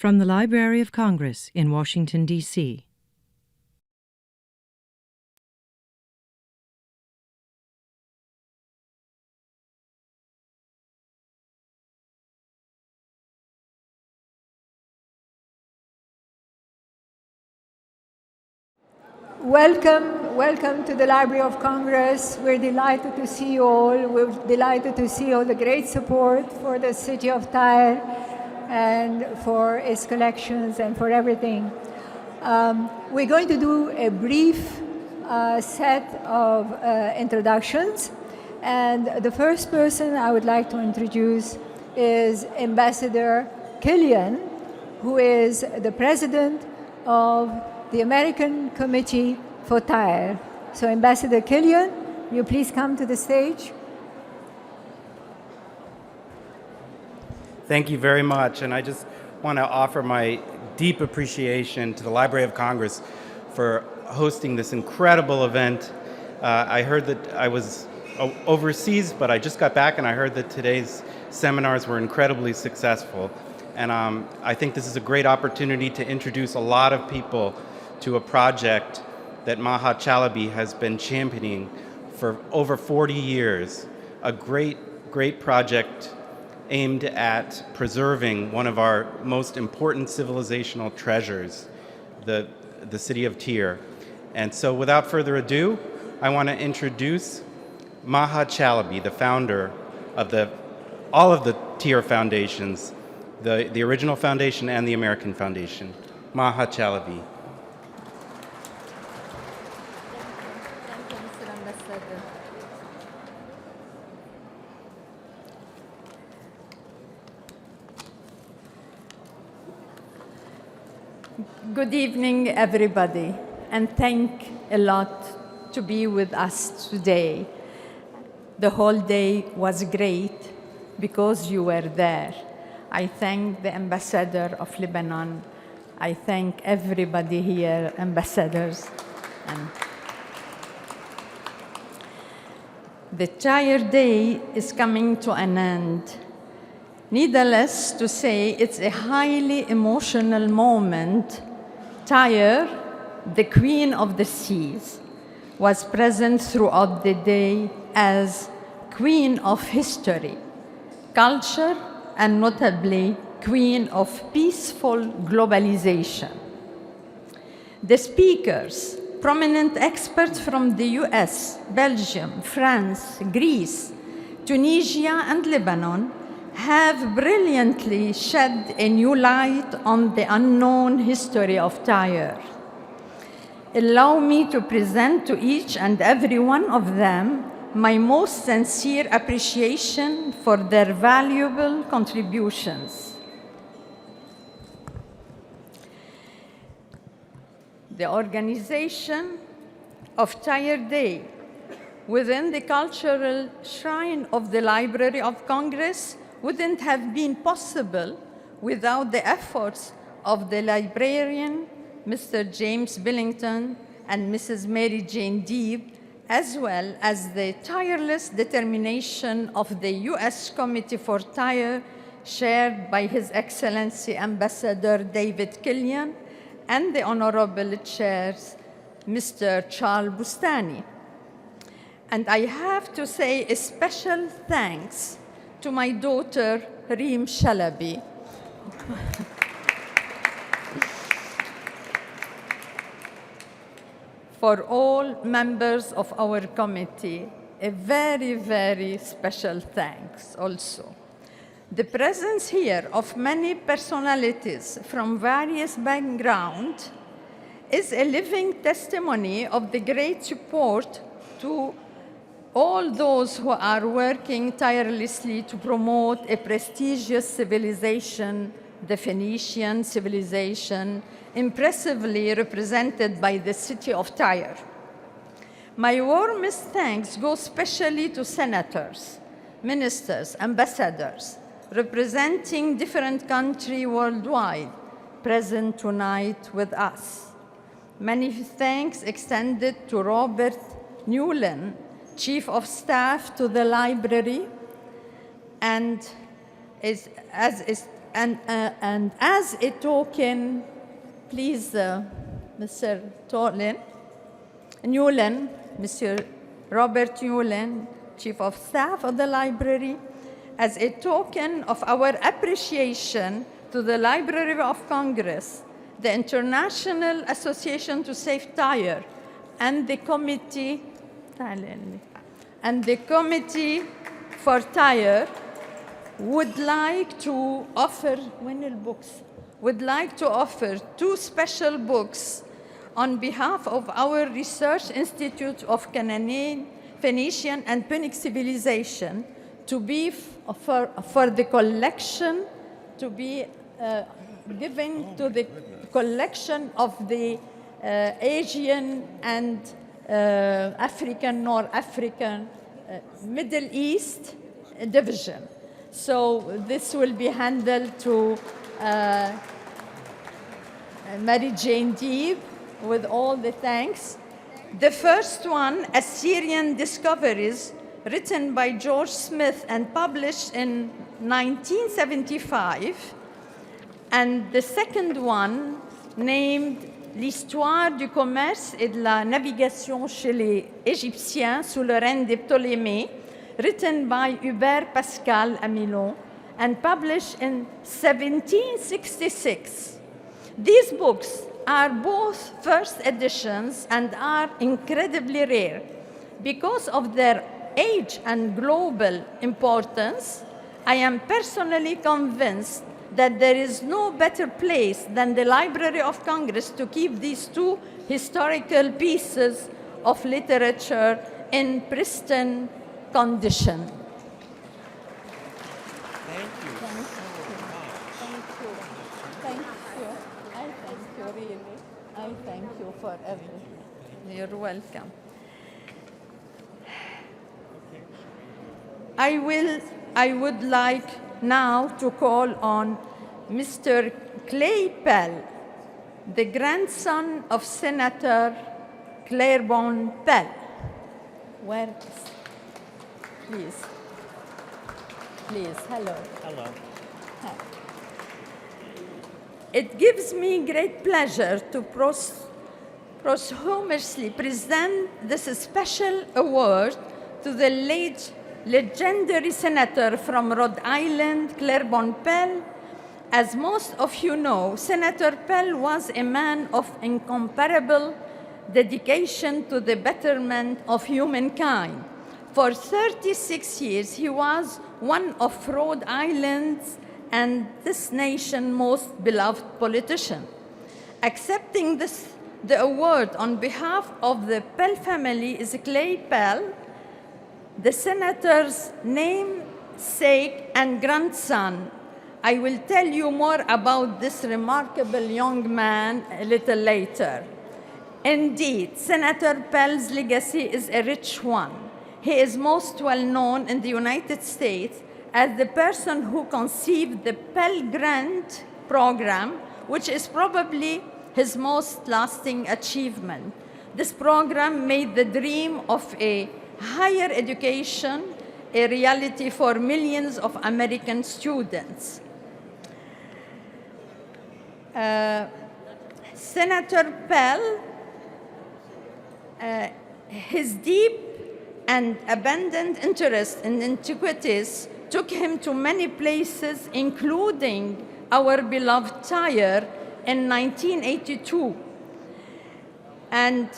From the Library of Congress in Washington, D.C. Welcome to the Library of Congress. We're delighted to see you all. We're delighted to see all the great support for the city of Tyre and for its collections and for everything. We're going to do a brief set of introductions. And the first person I would like to introduce is Ambassador Killian, who is the president of the American Committee for Tyre. So Ambassador Killian, will you please come to the stage? Thank you very much, and I just want to offer my deep appreciation to the Library of Congress for hosting this incredible event. I heard that I was overseas, but I just got back and I heard that today's seminars were incredibly successful. And I think this is a great opportunity to introduce a lot of people to a project that Maha Chalabi has been championing for over 40 years, a great project aimed at preserving one of our most important civilizational treasures, the city of Tyre. And so without further ado, I want to introduce Maha Chalabi, the founder of all of the Tyre foundations, the original foundation and the American Foundation. Maha Chalabi. Good evening, everybody, and thank a lot to be with us today. The whole day was great because you were there. I thank the Ambassador of Lebanon. I thank everybody here, ambassadors. And the Tyre Day is coming to an end. Needless to say, it's a highly emotional moment. Tyre, the queen of the seas, was present throughout the day as queen of history, culture, and notably queen of peaceful globalization. The speakers, prominent experts from the US, Belgium, France, Greece, Tunisia, and Lebanon, have brilliantly shed a new light on the unknown history of Tyre. Allow me to present to each and every one of them my most sincere appreciation for their valuable contributions. The organization of Tyre Day within the cultural shrine of the Library of Congress wouldn't have been possible without the efforts of the librarian, Mr. James Billington, and Mrs. Mary Jane Deeb, as well as the tireless determination of the US Committee for Tyre, shared by His Excellency Ambassador David Killian and the Honorable Chairs, Mr. Charles Bustani. And I have to say a special thanks to my daughter, Reem Chalabi. For all members of our committee, a very, very special thanks also. The presence here of many personalities from various backgrounds is a living testimony of the great support to all those who are working tirelessly to promote a prestigious civilization, the Phoenician civilization, impressively represented by the city of Tyre. My warmest thanks go especially to senators, ministers, ambassadors, representing different countries worldwide, present tonight with us. Many thanks extended to Robert Newland, Chief of Staff to the Library, and as is And as a token, please, Mr. Newland, Mr. Robert Newland, Chief of Staff of the Library, as a token of our appreciation to the Library of Congress, the International Association to Save Tyre, and the Committee for Tyre would like to offer two special books on behalf of our Research Institute of Canaan, Phoenician, and Punic Civilization to be for the collection, to be given to the collection of the Asian and African, North African, Middle East division. So this will be handled to Mary Jane Deeb with all the thanks. The first one, Assyrian Discoveries, written by George Smith and published in 1975. And the second one, named L'histoire du commerce et de la navigation chez les Égyptiens sous le règne de Ptolémée, written by Hubert Pascal Amilon and published in 1766. These books are both first editions and are incredibly rare. Because of their age and global importance, I am personally convinced that there is no better place than the Library of Congress to keep these two historical pieces of literature in pristine condition. Thank you so much. I thank you for everything. You're welcome. I would like now to call on Mr. Clay Pell, the grandson of Senator Claiborne Pell. Where is? Please, hello. Hello. It gives me great pleasure to posthumously present this special award to the late legendary senator from Rhode Island, Claiborne Pell. As most of you know, Senator Pell was a man of incomparable dedication to the betterment of humankind. For 36 years, he was one of Rhode Island's and this nation's most beloved politician. Accepting the award on behalf of the Pell family is Clay Pell, the senator's namesake and grandson. I will tell you more about this remarkable young man a little later. Indeed, Senator Pell's legacy is a rich one. He is most well known in the United States as the person who conceived the Pell Grant program, which is probably his most lasting achievement. This program made the dream of a higher education a reality for millions of American students. Senator Pell, his deep and abundant interest in antiquities took him to many places, including our beloved Tyre in 1982. And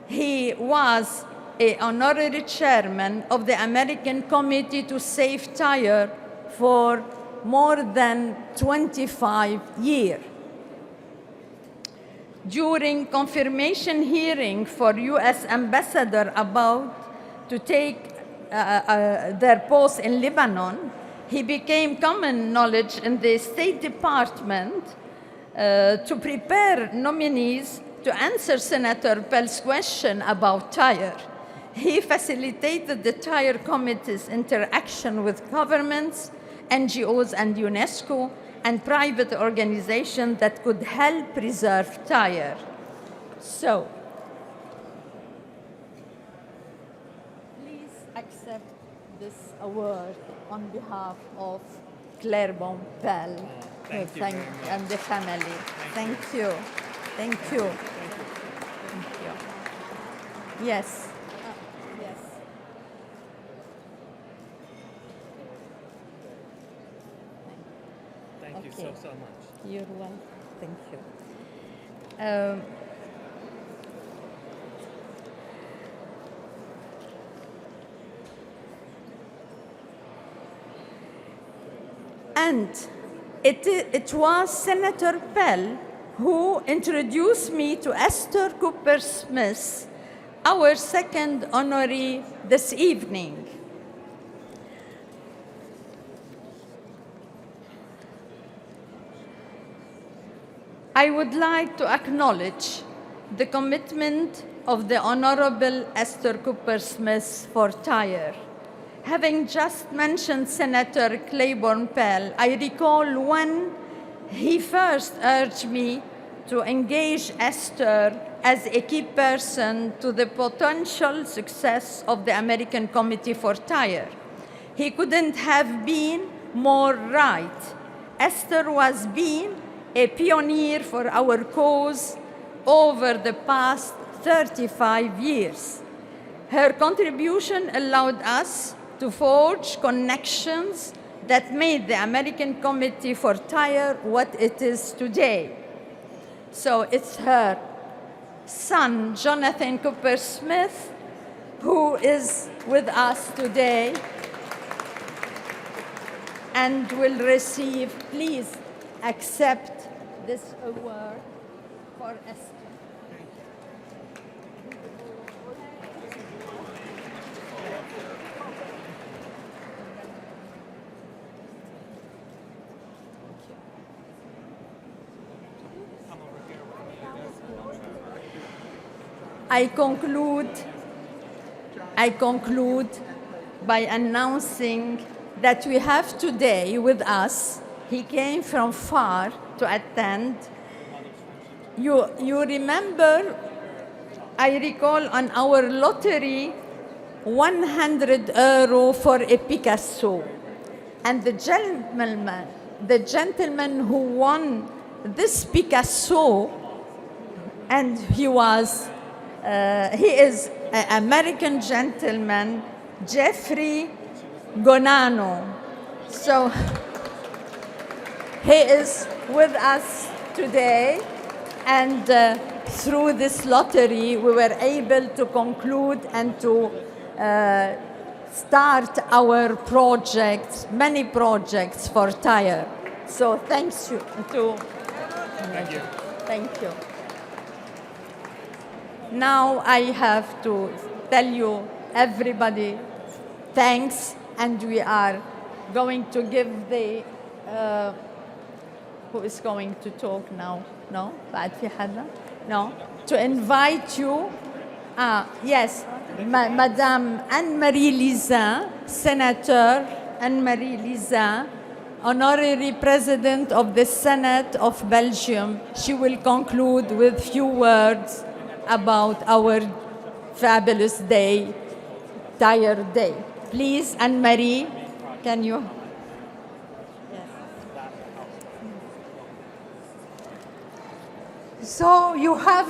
he was an honorary chairman of the American Committee to Save Tyre for more than 25 years. During confirmation hearing for U.S. ambassador about to take their post in Lebanon, he became common knowledge in the State Department to prepare nominees to answer Senator Pell's question about Tyre. He facilitated the Tyre Committee's interaction with governments, NGOs, and UNESCO, and private organizations that could help preserve Tyre. So, please accept this award on behalf of Claiborne Pell. Thank you very much. And the family. Thank you. Thank you. Thank you. Yes. Yes. Thank you Okay. so much. You're welcome. Thank you. And it was Senator Pell who introduced me to Esther Cooper Smith, our second honoree this evening. I would like to acknowledge the commitment of the Honorable Esther Cooper Smith for Tyre. Having just mentioned Senator Claiborne Pell, I recall when he first urged me to engage Esther as a key person to the potential success of the American Committee for Tyre. He couldn't have been more right. Esther was being a pioneer for our cause over the past 35 years. Her contribution allowed us to forge connections that made the American Committee for Tyre what it is today. So it's her son, Jonathan Cooper Smith, who is with us today and will receive, please accept this award for Esther. I conclude by announcing that we have today with us, he came from far to attend. You remember, I recall on our lottery, 100 euro for a Picasso. And the gentleman who won this Picasso, and he is an American gentleman, Jeffrey Gonano. So he is with us today, and through this lottery, we were able to conclude and to start our projects, many projects for Tyre. So thanks you to. Thank you. Thank you. Now I have to tell you, everybody, thanks, and we are going to give the. Who is going to talk now? No? بعد في حدا? No? To invite you. Yes, Madame Anne-Marie Lizin, Senator Anne-Marie Lizin, Honorary President of the Senate of Belgium. She will conclude with few words about our fabulous day, Tyre Day. Please, Anne-Marie, can you? So you have,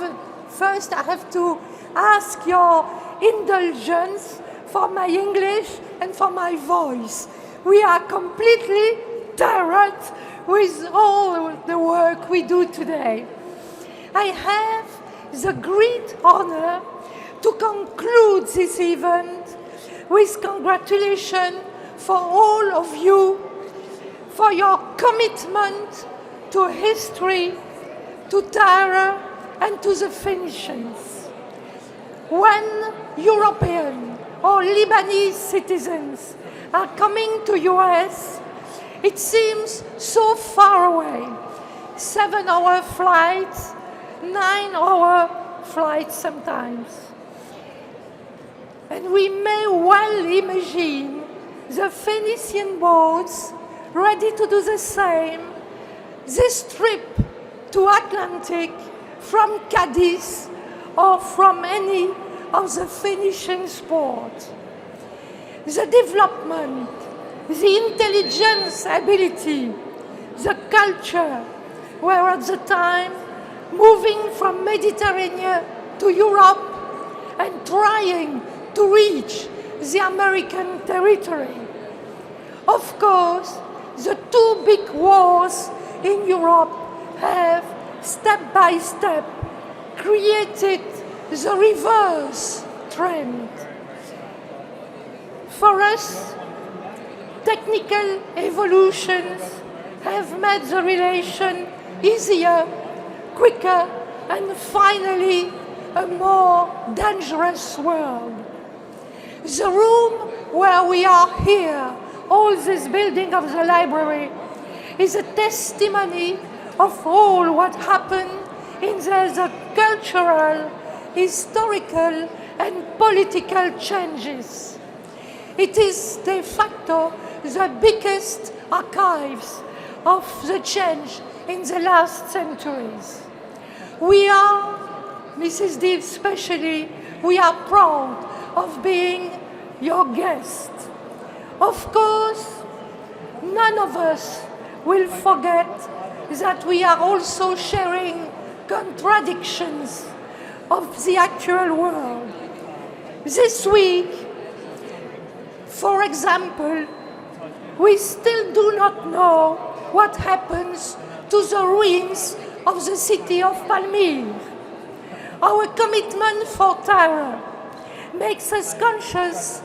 first I have to ask your indulgence for my English and for my voice. We are completely tired with all the work we do today. I have the great honor to conclude this event with congratulations for all of you for your commitment to history, to Tyre, and to the Phoenicians. When European or Lebanese citizens are coming to US, it seems so far away. 7-hour flights, 9-hour flights sometimes. And we may well imagine the Phoenician boats ready to do the same, this trip to Atlantic from Cadiz or from any of the Phoenician ports. The development, the intelligence ability, the culture were at the time moving from Mediterranean to Europe and trying to reach the American territory. Of course, the two big wars in Europe have, step by step, created the reverse trend. For us, technical evolutions have made the relation easier, quicker, and finally a more dangerous world. The room where we are here, all this building of the library, is a testimony of all what happened in the cultural, historical, and political changes. It is de facto the biggest archives of the change in the last centuries. We are, Mrs. Deal especially, we are proud of being your guest. Of course, none of us will forget that we are also sharing contradictions of the actual world. This week, for example, we still do not know what happens to the ruins of the city of Palmyre. Our commitment for Tyre makes us conscious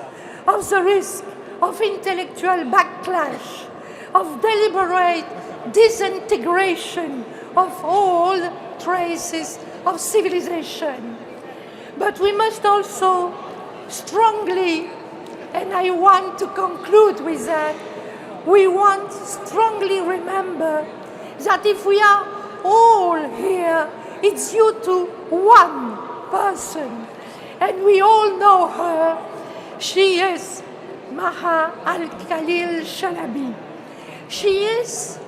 of the risk of intellectual backlash, of deliberate disintegration of all traces of civilization. But we must also strongly, and I want to conclude with that, we want strongly remember that if we are all here, it's due to one person, and we all know her. She is Maha Al-Khalil Shalabi. She is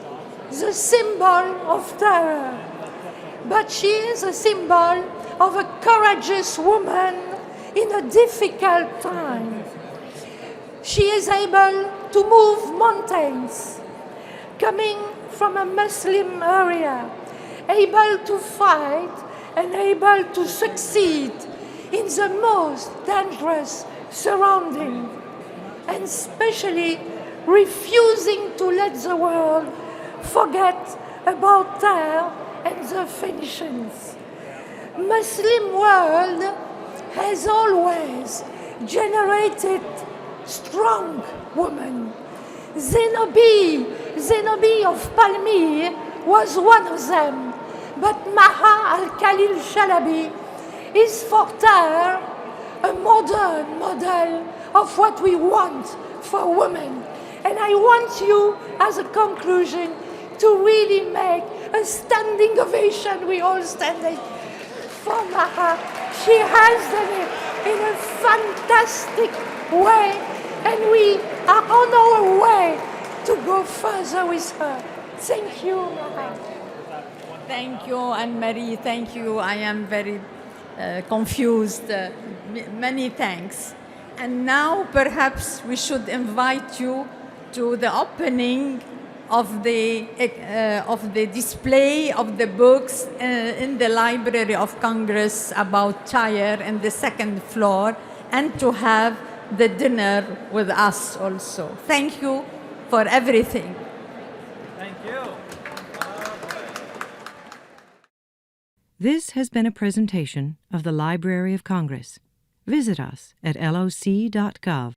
the symbol of terror, but she is a symbol of a courageous woman in a difficult time. She is able to move mountains, coming from a Muslim area, able to fight and able to succeed in the most dangerous surrounding, and especially refusing to let the world forget about Tyre and the Phoenicians. Muslim world has always generated strong women. Zenobi of Palmyre was one of them, but Maha Al-Khalil Shalabi is for Tyre a modern model of what we want for women. And I want you, as a conclusion, to really make a standing ovation. We all standing for Maha. She has done it in a fantastic way, and we are on our way to go further with her. Thank you, Maha. Thank you, Anne-Marie. Thank you. I am very confused. Many thanks. And now perhaps we should invite you to the opening of the display of the books in the Library of Congress about Tyre in the second floor, and to have the dinner with us also. Thank you for everything. Thank you. This has been a presentation of the Library of Congress. Visit us at loc.gov.